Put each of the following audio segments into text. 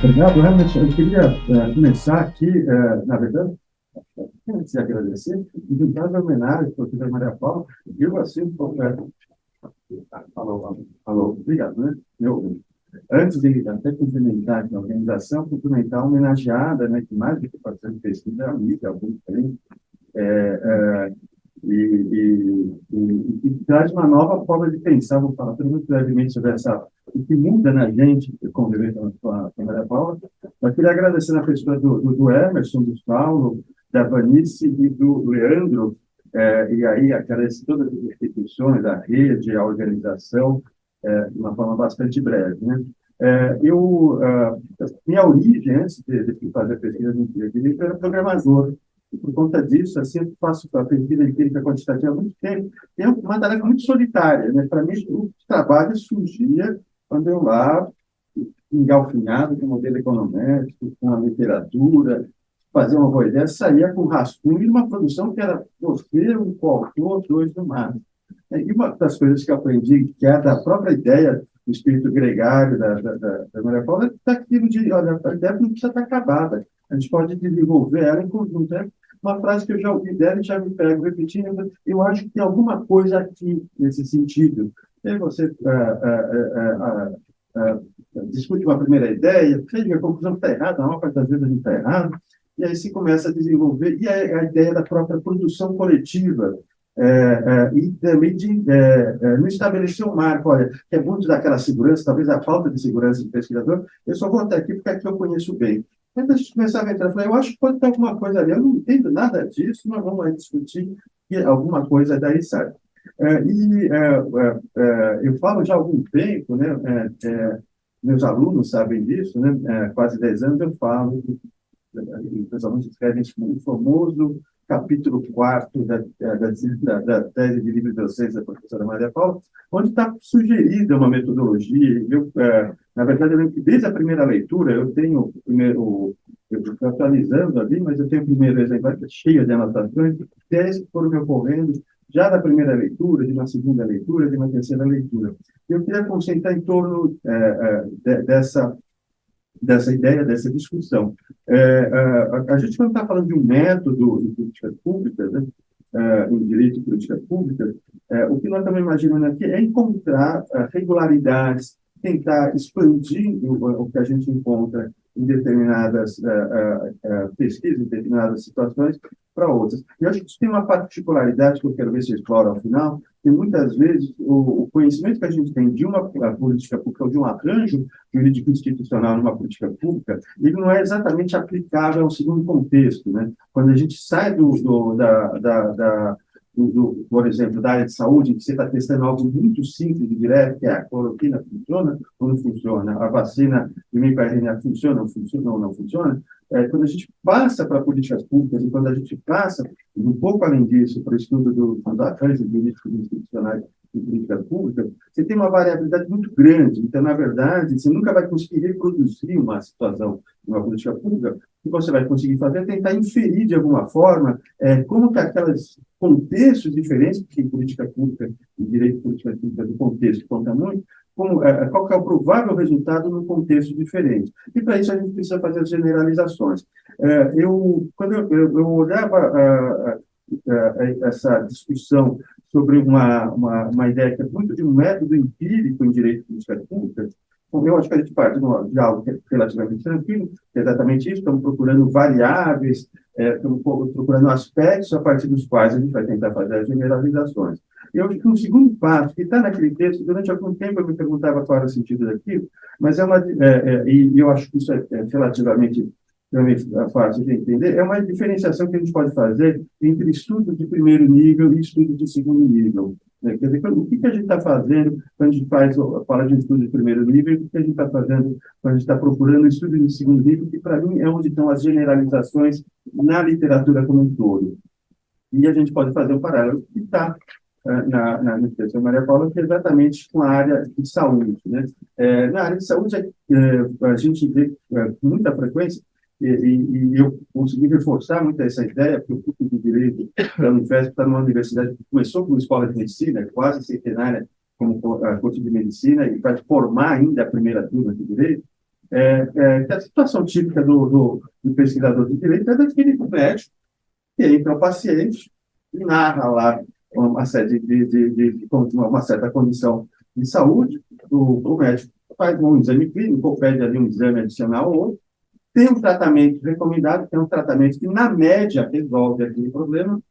Obrigado, Emerson. Eu queria começar aqui, na verdade, antes de agradecer, e juntar a homenagem à professora Maria Paula. Eu, assim, alô, alô, obrigado, né? Antes de até cumprimentar a organização, cumprimentar a homenageada, né, que mais do que parceiro de pesquisa, é amiga, há algum tempo, é, é, e traz uma nova forma de pensar. Vou falar muito brevemente sobre o que muda na gente, conviver com a Maria Paula. Eu queria agradecer na pessoa do Emerson, do Paulo, da Vanice e do Leandro, e aí agradecer todas as instituições, a rede, a organização, de uma forma bastante breve, né? Minha origem, antes de fazer pesquisa de direito, era programador. E por conta disso, assim, eu faço a pesquisa empírica quantitativa há muito tempo. E é uma tarefa muito solitária, né? Para mim, o trabalho surgia quando eu lá, engalfinhado com o modelo econométrico, com a literatura, fazia uma boa ideia, saía com rascunho de uma produção que era você, um coautor, dois no máximo. E uma das coisas que eu aprendi, que é da própria ideia do espírito gregário da Maria Paula, é daquilo de, olha, a ideia não precisa estar acabada, a gente pode desenvolver ela em conjunto. É uma frase que eu já ouvi dela e já me pego repetindo, eu acho que tem alguma coisa aqui nesse sentido. E aí você discute uma primeira ideia, chega a conclusão que está errada, a maior parte das vezes a gente está errado, e aí se começa a desenvolver, e a ideia da própria produção coletiva, e também de não estabelecer um marco, olha, que é muito daquela segurança, talvez a falta de segurança do pesquisador, eu só vou até aqui porque aqui eu conheço bem. Quando a gente começava a entrar, eu falei, eu acho que pode ter alguma coisa ali, eu não entendo nada disso, nós vamos aí discutir e alguma coisa daí sai. Eu falo já há algum tempo, né, meus alunos sabem disso, né, quase 10 anos eu falo, os alunos escrevem o famoso capítulo 4 da tese de livre docência da professora Maria Paula, onde está sugerida uma metodologia. Na verdade, eu lembro que desde a primeira leitura, eu tenho o primeiro, eu estou atualizando ali, mas eu tenho o primeiro exemplar que é cheio de anotações, teses que foram me ocorrendo já da primeira leitura, de uma segunda leitura, de uma terceira leitura. Eu queria concentrar em torno dessa ideia, dessa discussão. A gente, quando está falando de um método de políticas públicas, né, em direito e políticas públicas, o que nós estamos imaginando aqui é encontrar regularidades, tentar expandir o que a gente encontra em determinadas pesquisas, em determinadas situações, para outras. E eu acho que isso tem uma particularidade que eu quero ver se explora ao final, que muitas vezes o conhecimento que a gente tem de uma política pública ou de um arranjo jurídico institucional numa política pública, ele não é exatamente aplicável ao segundo contexto, né? Quando a gente sai por exemplo, da área de saúde, que você está testando algo muito simples e direto, que é a cloroquina funciona ou não funciona, a vacina de mRNA funciona ou não funciona, quando a gente passa para políticas públicas e quando a gente passa, um pouco além disso, para o estudo dos arranjos jurídicos institucionais e políticas públicas, você tem uma variabilidade muito grande. Então, na verdade, você nunca vai conseguir reproduzir uma situação de uma política pública. O que você vai conseguir fazer é tentar inferir, de alguma forma, como que aqueles contextos diferentes, porque em política pública, em direito de política pública, do contexto conta muito, qual que é o provável resultado num contexto diferente. E, para isso, a gente precisa fazer as generalizações. Quando eu olhava essa discussão sobre uma ideia que é muito de um método empírico em direito de políticas públicas, eu acho que a gente parte de algo que é relativamente tranquilo, que é exatamente isso, estamos procurando variáveis, estamos procurando aspectos a partir dos quais a gente vai tentar fazer as generalizações. Eu acho que um segundo passo, que está naquele texto, durante algum tempo eu me perguntava qual era o sentido daquilo, mas e eu acho que isso é relativamente também fácil de entender, é uma diferenciação que a gente pode fazer entre estudo de primeiro nível e estudo de segundo nível. Né? Quer dizer, o que a gente está fazendo quando a gente fala de estudo de primeiro nível, e o que a gente está fazendo quando a gente está procurando estudo de segundo nível, que para mim é onde estão as generalizações na literatura como um todo. E a gente pode fazer um paralelo que está na texto Maria Paula, que é exatamente com a área de saúde. Né? Na área de saúde, a gente vê com muita frequência, e eu consegui reforçar muito essa ideia, porque o curso de Direito da Unifesp está numa universidade que começou como escola de medicina, quase centenária como curso de medicina, e vai formar ainda a primeira turma de Direito. Que a situação típica do pesquisador de direito é daquele médico que entra o paciente e narra lá uma série uma certa condição de saúde, o médico faz um exame clínico, ou pede ali um exame adicional ou outro, tem um tratamento recomendado, tem um tratamento que, na média, resolve aquele problema, o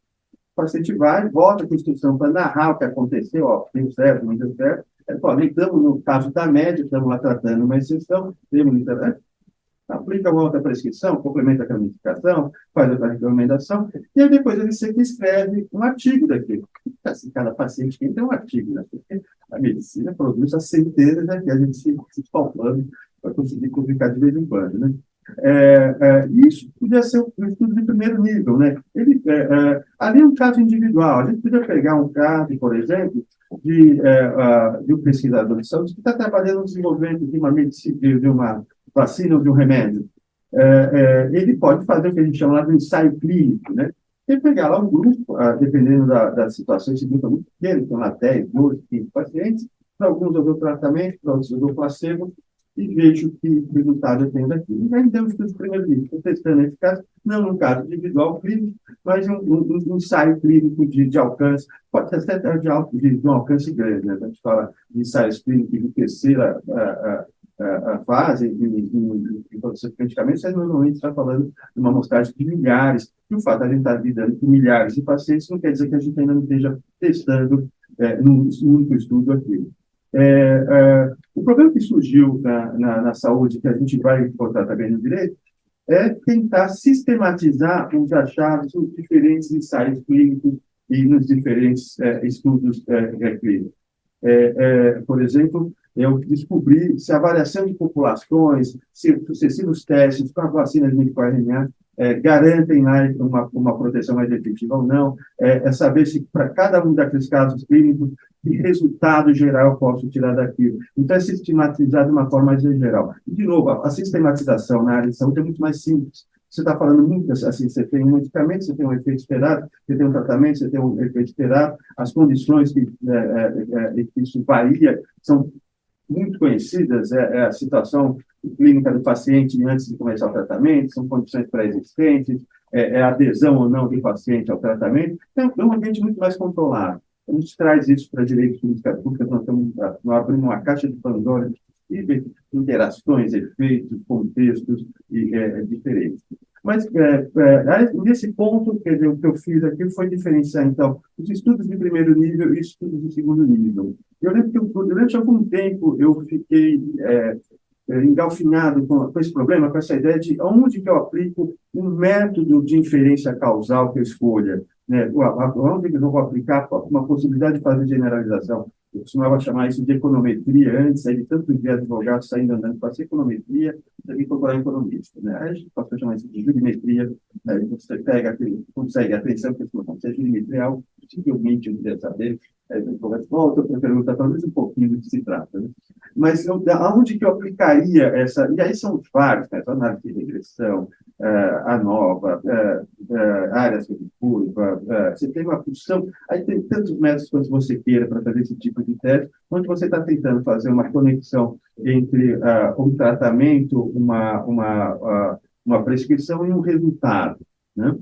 paciente vai, volta com a instrução para narrar o que aconteceu, ó, deu certo, não deu certo. Ele fala, estamos no caso da média, estamos lá tratando uma exceção, temos internet, aplica uma outra prescrição, complementa aquela medicação, faz outra recomendação, e aí depois ele sempre escreve um artigo daquilo. Assim, cada paciente tem um artigo, né? Porque a medicina produz as centenas, né, que a gente se faltando para conseguir publicar de vez em quando, né? Isso podia ser um estudo de primeiro nível, né? Ali é um caso individual. A gente podia pegar um caso, por exemplo, de um pesquisador de saúde que está trabalhando no desenvolvimento de uma medicina, de uma vacina ou de um remédio. Ele pode fazer o que a gente chama lá de ensaio clínico, né? E pegar lá um grupo, dependendo da situação, esse grupo é muito pequeno, então lá 10, 12, 15 pacientes, para alguns eu dou tratamento, para outros eu dou placebo, e vejo que resultado eu tenho daquilo. E aí, então, estudo de primeiro nível, estou testando a eficácia, não num caso individual clínico, mas um ensaio clínico de alcance, pode ser até de um alcance grande, né? A gente fala de ensaios clínicos de terceira fase em produção de medicamentos, você normalmente está falando de uma amostragem de milhares, e o fato de a gente estar lidando com milhares de pacientes não quer dizer que a gente ainda não esteja testando num único estudo aquilo. O problema que surgiu na saúde, que a gente vai botar também no direito, é tentar sistematizar os achados nos diferentes ensaios clínicos e nos diferentes estudos clínicos. Por exemplo, eu descobri se a variação de populações, se sucessivos testes com a vacina de microRNA garantem uma proteção mais efetiva ou não, saber se para cada um daqueles casos clínicos, que resultado geral eu posso tirar daquilo. Então, é sistematizar de uma forma mais geral. E, de novo, a sistematização na área de saúde é muito mais simples. Você está falando muito assim, você tem um medicamento, você tem um efeito esperado, você tem um tratamento, você tem um efeito esperado, as condições que isso varia são muito conhecidas, a situação clínica do paciente antes de começar o tratamento, são condições pré-existentes, a adesão ou não do paciente ao tratamento, então é um ambiente muito mais controlado. A gente traz isso para direito de política pública, nós abrimos uma caixa de Pandora de interações, efeitos, contextos diferentes. Mas, nesse ponto, quer dizer, o que eu fiz aqui foi diferenciar, então, os estudos de primeiro nível e estudos de segundo nível. Eu lembro que durante algum tempo eu fiquei engalfinhado com esse problema, com essa ideia de onde que eu aplico um método de inferência causal que eu escolha, né? Onde que eu vou aplicar uma possibilidade de fazer generalização. Eu costumava chamar isso de econometria antes, aí de tanto de advogado saindo andando para ser econometria, e procurar economista, né? Aí a gente pode chamar isso de jurimetria, aí você pega, consegue atenção, porque se é jurimetria é algo possivelmente eu queria saber, aí eu volto para perguntar talvez um pouquinho do que se trata, né? Mas aonde que eu aplicaria essa? E aí são vários, né? Análise de regressão, ANOVA, áreas de curva, você tem uma função, aí tem tantos métodos quanto você queira para fazer esse tipo de teste, onde você está tentando fazer uma conexão entre um tratamento, uma prescrição e um resultado, né?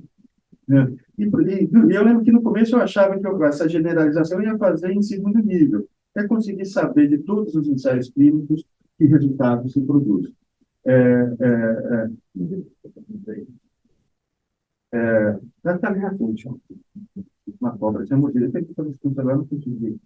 E eu lembro que no começo eu achava que essa generalização eu ia fazer em segundo nível, é conseguir saber de todos os ensaios clínicos que resultados se produzem. É, é, Está minha fonte, uma cobra, tinha mordido, tem que fazer isso agora, não consigo.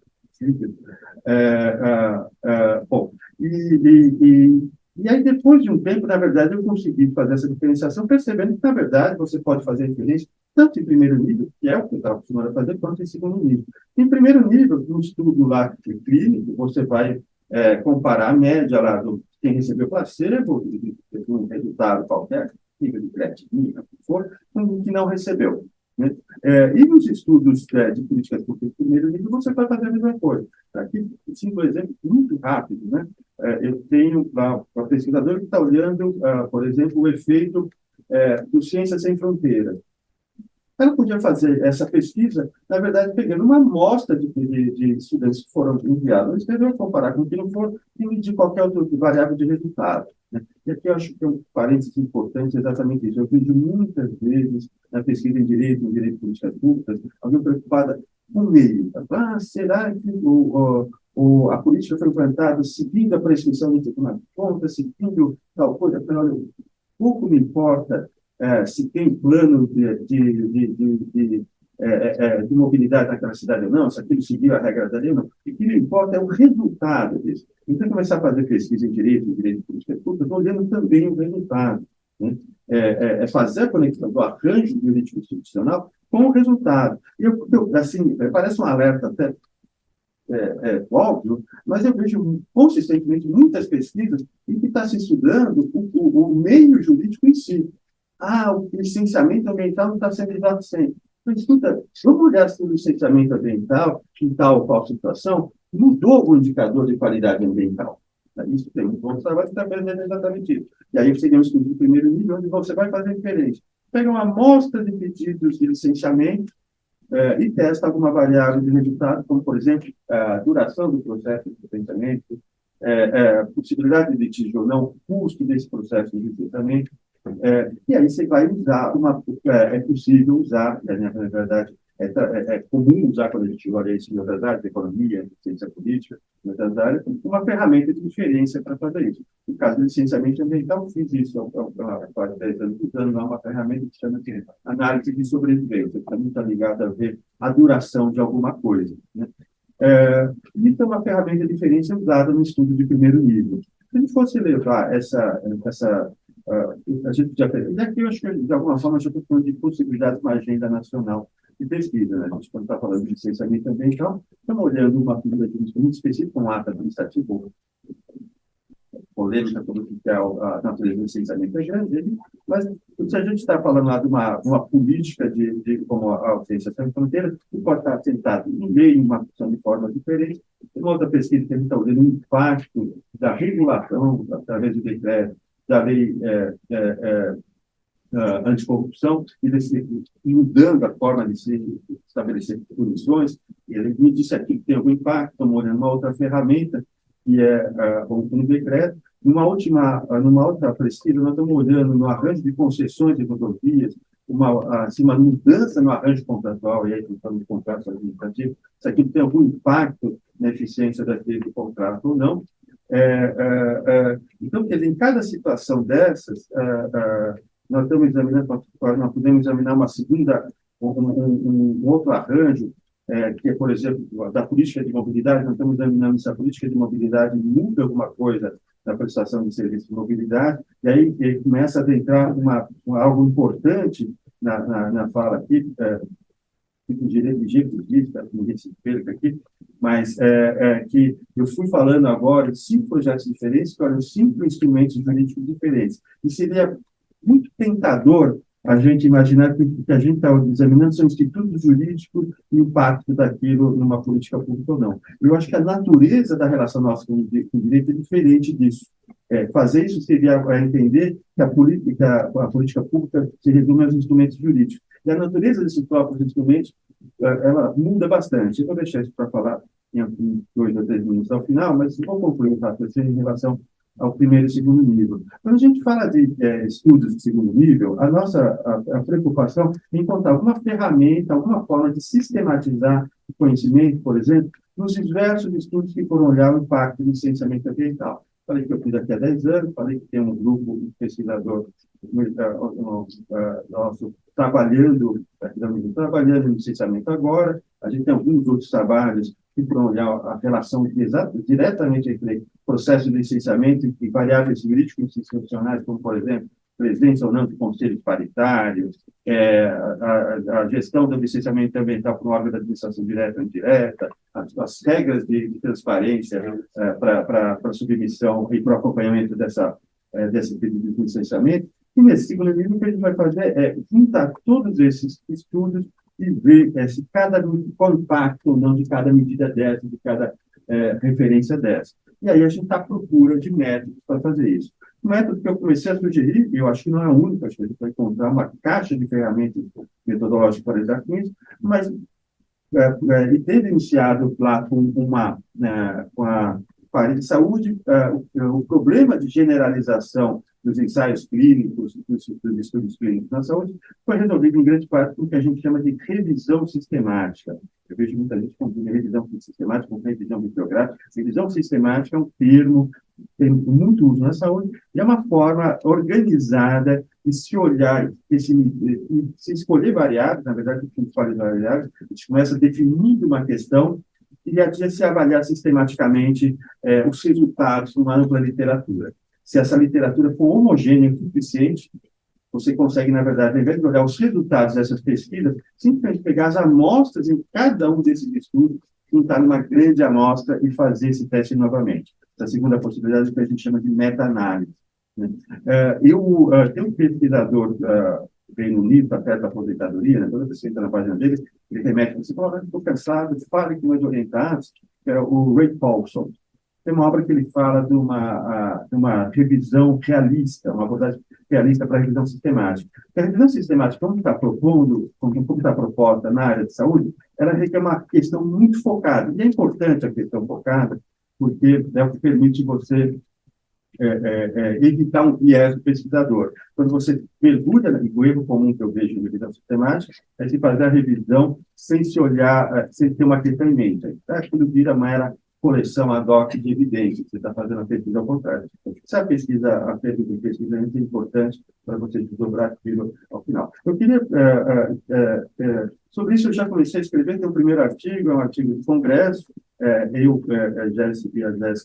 Bom, e aí, depois de um tempo, na verdade, eu consegui fazer essa diferenciação, percebendo que, na verdade, você pode fazer referência tanto em primeiro nível, que é o que eu estava acostumado a fazer, quanto em segundo nível. Em primeiro nível, no estudo lá clínico, você vai comparar a média lá do quem recebeu placebo, um resultado qualquer, nível de creatinina, o que for, com o que não recebeu, né? E nos estudos de políticas públicas de primeiro nível, você vai fazer a mesma coisa. Aqui, cinco exemplos muito rápido, né? Eu tenho lá uma pesquisadora que está olhando, por exemplo, o efeito do Ciências Sem Fronteiras. ela podia fazer essa pesquisa, na verdade, pegando uma amostra de estudantes que foram enviados. Eles deveriam comparar com o que não for e medir qualquer outra variável de resultado, né? E aqui eu acho que é um parênteses importante exatamente isso. Eu vejo muitas vezes na pesquisa em direito de políticas públicas, alguém preocupada com o meio. Será que a política foi implantada seguindo a prescrição de determinada conta, seguindo tal coisa? Olha, pouco me importa se tem plano de mobilidade naquela cidade ou não, se aquilo seguiu a regra da lei ou não. O que me importa é o resultado disso. Então, começar a fazer pesquisa em direito de política pública, estou olhando também o resultado, né? Fazer a conexão do arranjo jurídico institucional com o resultado. Assim, parece um alerta até óbvio, mas eu vejo consistentemente muitas pesquisas em que está se estudando o meio jurídico em si. O licenciamento ambiental não está sendo usado sempre. Mas, escuta, vamos olhar se o licenciamento ambiental, em tal ou qual situação, mudou o indicador de qualidade ambiental. Isso tem um bom trabalho que está fazendo exatamente isso. E aí você tem um estudo de primeiro nível, onde você vai fazer diferente. Pega uma amostra de pedidos de licenciamento, e testa alguma variável de resultado, como, por exemplo, a duração do processo de licenciamento, possibilidade de litígio ou não, custo desse processo de licenciamento, e aí você vai usar é possível usar, na verdade, é comum usar quando a gente olha isso em outras áreas, economia, ciência política, em outras áreas, uma ferramenta de inferência para fazer isso. No caso do licenciamento ambiental, fiz isso há quase 10 anos, usando uma ferramenta que se chama de análise de sobrevivência, que também está ligada a ver a duração de alguma coisa, né? Isso é uma ferramenta de inferência usada no estudo de primeiro nível. Se a gente fosse levar a gente já fez. E aqui eu acho que, de alguma forma, já estou falando de possibilidades na agenda nacional de pesquisa, né? A gente, quando está falando de licenciamento também, então, estamos olhando uma figura muito específica, um ato administrativo polêmica sobre o que é a natureza do licenciamento é grande, mas se a gente está falando lá de uma política como a ausência sem fronteiras, que pode estar sentado em meio, uma função de forma diferente. Tem uma outra pesquisa que a gente está olhando o impacto da regulação, através do decreto, da lei anticorrupção, e mudando a forma de se estabelecer punições. E ele me disse aqui que tem algum impacto, estamos olhando uma outra ferramenta, que é um decreto. Numa outra pesquisa, nós estamos olhando no arranjo de concessões de rodovias, uma mudança no arranjo contratual, e aí estamos em contratos administrativos, se aquilo tem algum impacto na eficiência daquele contrato ou não. Então, quer dizer, em cada situação dessas, nós estamos examinando, nós podemos examinar um outro arranjo, que é, por exemplo, da política de mobilidade. Nós estamos examinando se a política de mobilidade muda alguma coisa na prestação de serviço de mobilidade, e aí começa a adentrar algo importante na fala aqui, com direito de disso, para que ninguém se perca aqui, mas que eu fui falando agora de 5 projetos diferentes, que eram 5 instrumentos jurídicos diferentes. E seria muito tentador a gente imaginar que o que a gente está examinando são institutos jurídicos e o impacto daquilo numa política pública ou não. Eu acho que a natureza da relação nossa com o direito é diferente disso. Fazer isso seria entender que a política pública se resume aos instrumentos jurídicos. E a natureza desses próprios instrumentos, ela muda bastante. Eu vou deixar isso para falar em 2 ou 3 minutos ao final, mas vou concluir o raciocínio em relação ao primeiro e segundo nível. Quando a gente fala de estudos de segundo nível, a preocupação é encontrar alguma ferramenta, alguma forma de sistematizar o conhecimento, por exemplo, nos diversos estudos que foram olhar o impacto do licenciamento ambiental. Falei que eu fiz aqui há 10 anos, falei que tem um grupo de pesquisador nosso trabalhando no licenciamento agora. A gente tem alguns outros trabalhos que foram olhar a relação diretamente entre processo de licenciamento e variáveis jurídicos institucionais, como, por exemplo, presença ou não de conselhos paritários, a gestão do licenciamento ambiental por um órgão da administração direta ou indireta, as regras de transparência para submissão e para o acompanhamento desse pedido de licenciamento. E nesse segundo nível, o que a gente vai fazer é juntar todos esses estudos e ver se qual o impacto ou não de cada medida dessa, de cada referência dessa. E aí a gente está à procura de métodos para fazer isso. O método que eu comecei a sugerir, e eu acho que não é o único, acho que a gente vai encontrar uma caixa de ferramentas metodológicas para lidar com isso, mas e teve iniciado lá com a área de saúde, o problema de generalização dos ensaios clínicos, dos estudos clínicos na saúde, foi resolvido em grande parte com o que a gente chama de revisão sistemática. Eu vejo muita gente confundir revisão sistemática com revisão bibliográfica. Revisão sistemática é um termo que tem muito uso na saúde e é uma forma organizada de se olhar, se escolher variáveis, na verdade, se escolhe variáveis, a gente começa definindo uma questão e a se avaliar sistematicamente os resultados numa ampla literatura. Se essa literatura for homogênea o suficiente, você consegue, na verdade, ao invés de olhar os resultados dessas pesquisas, simplesmente pegar as amostras em cada um desses estudos, juntar numa grande amostra e fazer esse teste novamente. Essa segunda possibilidade é o que a gente chama de meta-análise. Né? Tem um pesquisador do Reino Unido, está perto da aposentadoria, né? Toda vez que entra na página dele, ele remete, você fala, estou cansado, fale com meus orientados, que é o Ray Paulson. Tem uma obra que ele fala de uma revisão realista, uma abordagem realista para a revisão sistemática. A revisão sistemática, como está propondo, como está proposta na área de saúde, ela requer uma questão muito focada. E é importante a questão focada, porque é o que permite você evitar um viés do pesquisador. Quando você mergulha, o erro comum que eu vejo em revisão sistemática é se fazer a revisão sem se olhar, sem ter uma questão em mente. Quando vira uma mera coleção ad hoc de evidências, você está fazendo a pesquisa ao contrário. A pesquisa é muito importante para você desdobrar aquilo ao final. Eu queria, sobre isso eu já comecei a escrever, tem um primeiro artigo, é um artigo de congresso, a Jéssica,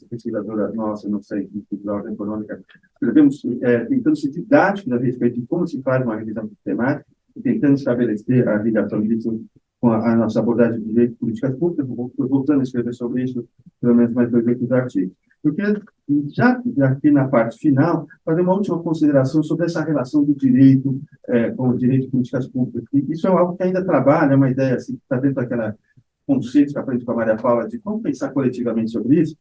pesquisadora nossa, no Centro de Ordem Econômica, escrevemos tentando ser didático a respeito de como se faz uma revisão sistemática, e tentando estabelecer a ligação disso com a nossa abordagem de direito e políticas públicas. Estou voltando a escrever sobre isso, pelo menos mais 2 outros artigos. Eu queria, já aqui na parte final, fazer uma última consideração sobre essa relação do direito com o direito e políticas públicas. Isso é algo que ainda trabalha, é uma ideia assim, que está dentro daquela conceitos que aprende com a Maria Paula de como pensar coletivamente sobre isso,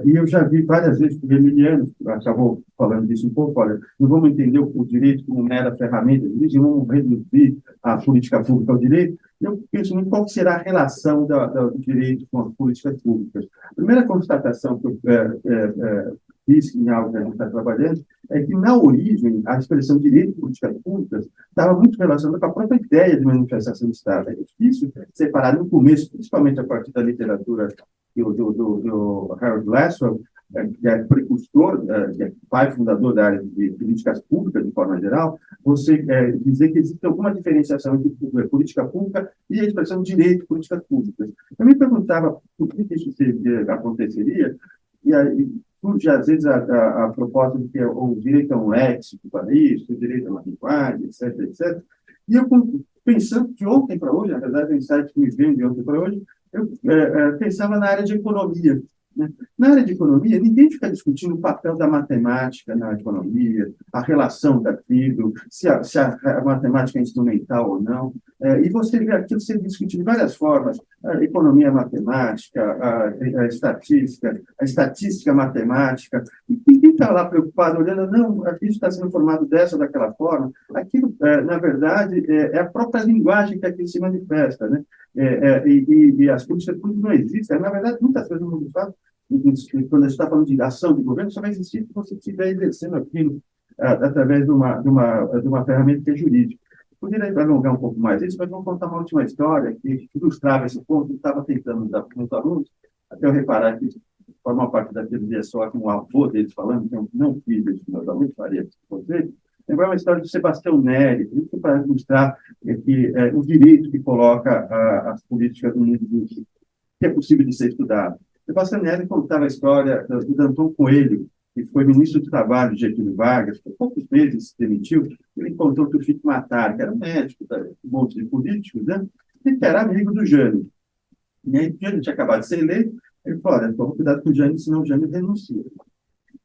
e eu já vi várias vezes que o Emiliano acabou falando disso um pouco, olha, não vamos entender o direito como mera ferramenta, vamos reduzir a política pública ao direito. Eu penso muito qual será a relação do direito com as políticas públicas. A primeira constatação que eu fiz em algo que a gente está trabalhando é que, na origem, a expressão direito e políticas públicas estava muito relacionada com a própria ideia de manifestação do Estado. É difícil separar no começo, principalmente a partir da literatura do Harold Lasswell, que é precursor, que é pai fundador da área de políticas públicas, de forma geral, você dizer que existe alguma diferenciação entre política pública e a expressão direito e políticas públicas. Eu me perguntava por que isso aconteceria, e aí surge, às vezes, a proposta de que o direito é um léxico para isso, o direito é uma linguagem, etc, etc. E eu, pensando de ontem para hoje, na verdade, o insight que me veio de ontem para hoje, eu pensava na área de economia. Né? Na área de economia, ninguém fica discutindo o papel da matemática na economia, a relação daquilo, se a matemática é instrumental ou não. E você vê aquilo sendo discutido de várias formas: a economia matemática, a estatística matemática. E ninguém está lá preocupado, olhando, não, isso está sendo formado dessa ou daquela forma. Aquilo, na verdade, é a própria linguagem que aqui se manifesta. Né? E as políticas públicas não existem. Na verdade, muitas coisas no mundo faz. Quando a gente está falando de ação de governo, só vai existir se você estiver exercendo aquilo através de uma ferramenta que é jurídica. Poderia alongar um pouco mais isso, mas vou contar uma última história que ilustrava esse ponto. Eu estava tentando dar para os alunos, até eu reparar que forma parte daquele dia só com o avô deles falando, que eu não fiz isso, meus alunos faria isso com vocês. Lembrar uma história de Sebastião Neri, isso para ilustrar o direito que coloca as políticas no mundo do que é possível de ser estudado. Sebastião Neri contava a história do Danton Coelho, que foi ministro do Trabalho de Getúlio Vargas, por poucos meses se demitiu. Ele encontrou o Tufik Matar, que era um médico, um monte de políticos, né? E que era amigo do Jânio. E aí, o Jânio tinha acabado de ser eleito, ele falou: olha, toma cuidado com o Jânio, senão o Jânio renuncia.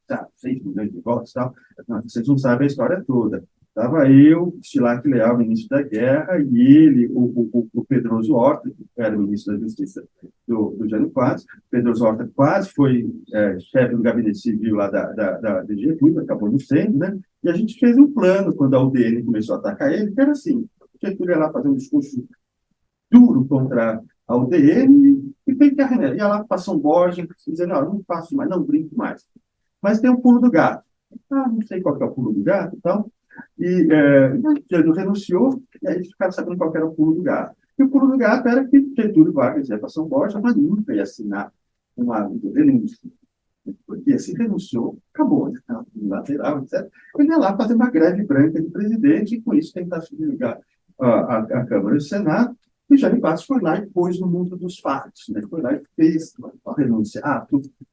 Tá, 6 milhões de votos e tal. Não, vocês não sabem a história toda. Estava eu, Stilac Leal, ministro da Guerra, e ele, o Pedroso Horta, que era ministro da Justiça do Jânio Quadros. Pedroso Horta quase foi chefe do gabinete civil lá da Getúlio, acabou não sendo, né? E a gente fez um plano quando a UDN começou a atacar ele, que era assim: o Getúlio ia lá fazer um discurso duro contra a UDN e tem que arranhar. Ia lá para São Borja, dizendo: não faço mais, não brinco mais. Mas tem o pulo do gato. Não sei qual que é o pulo do gato e tal. E Getúlio renunciou, e aí eles ficaram sabendo qual era o pulo do gato. E o pulo do gato era que Getúlio Vargas ia para São Borja, mas nunca ia assinar uma renúncia. Porque assim renunciou, acabou, né? Unilateral, etc. Ele ia lá fazer uma greve branca de presidente e com isso tentar subjugar a Câmara e o Senado. E o Jânio Quadros foi lá e pôs no mundo dos fatos, né? Foi lá e fez a renúncia,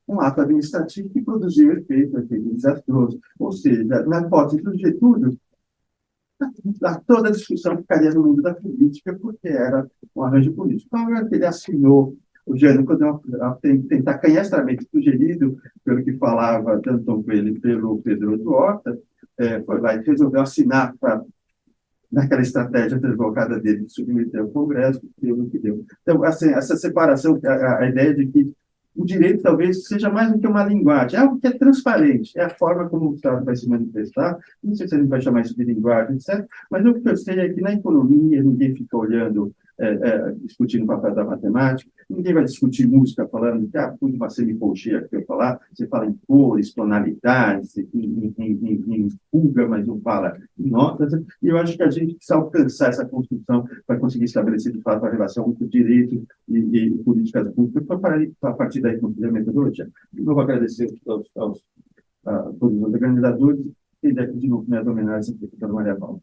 um ato administrativo que produziu efeito desastroso. Ou seja, na hipótese do Getúlio, toda a discussão ficaria no mundo da política, porque era um arranjo político. Então, ele assinou o Jânio, quando tentar canhestramente sugerido pelo que falava tanto com ele pelo Pedro do Horta, foi lá e resolveu assinar naquela estratégia provocada dele de submeter ao Congresso, que deu no que deu. Então, assim, essa separação, a ideia de que o direito talvez seja mais do que uma linguagem, é algo que é transparente, é a forma como o Estado vai se manifestar, não sei se a gente vai chamar isso de linguagem, etc., mas o que eu sei é que na economia ninguém fica olhando, discutindo o papel da matemática, ninguém vai discutir música falando que pus uma semicolcheia que eu falar, você fala em cores, tonalidades, em fuga, mas não fala em notas, e eu acho que a gente precisa alcançar essa construção para conseguir estabelecer, de fato, a relação entre direito e políticas públicas a partir daí construir a metodologia. De novo, agradecer a todos os organizadores e, de novo, minhas homenagens à professora Maria Paula.